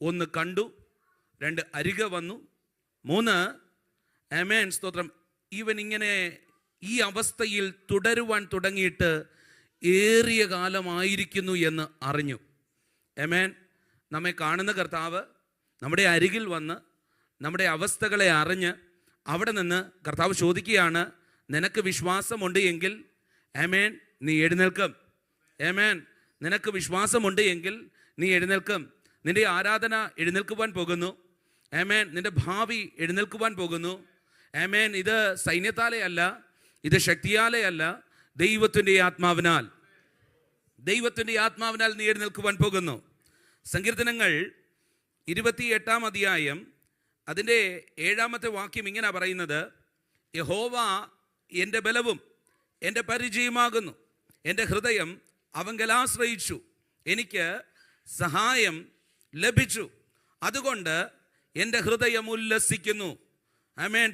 1 കണ്ടു, 2 അരികെ വന്നു, 3 ആമേൻ സ്തോത്രം, ഇവൻ ഇങ്ങനെ ഈ അവസ്ഥയിൽ തുടരുവാൻ തുടങ്ങിയിട്ട് ഏറിയ കാലമായിരിക്കുന്നു എന്ന് അറിഞ്ഞു. ആമേൻ. നമ്മെ കാണുന്ന കർത്താവ് നമ്മുടെ അരികിൽ വന്ന് നമ്മുടെ അവസ്ഥകളെ അറിഞ്ഞ് അവിടെ നിന്ന് കർത്താവ് ചോദിക്കുകയാണ്, നിനക്ക് വിശ്വാസമുണ്ട് എങ്കിൽ ആമേൻ നീ എഴുന്നേൽക്കും. ആമേൻ. നിനക്ക് വിശ്വാസമുണ്ട് എങ്കിൽ നീ എഴുന്നേൽക്കും. നിന്റെ ആരാധന എഴുന്നേൽക്കുവാൻ പോകുന്നു. ആമേൻ. നിന്റെ ഭാവി എഴുന്നേൽക്കുവാൻ പോകുന്നു. ആമേൻ. ഇത് സൈന്യത്താലേ അല്ല, ഇത് ശക്തിയാലേ അല്ല, ദൈവത്തിൻ്റെ ആത്മാവിനാൽ നീ എഴുന്നേൽക്കുവാൻ പോകുന്നു. സങ്കീർത്തനങ്ങൾ 28-ാം അധ്യായം അതിൻ്റെ 7-ാമത്തെ വാക്യം ഇങ്ങനെ പറയുന്നത്, യഹോവ എൻ്റെ ബലവും എൻ്റെ പരിചയമാകുന്നു, എൻ്റെ ഹൃദയം അവങ്കൽ ആശ്രയിച്ചു, എനിക്ക് സഹായം ലഭിച്ചു, അതുകൊണ്ട് എൻ്റെ ഹൃദയം ഉല്ലസിക്കുന്നു. ആമേൻ.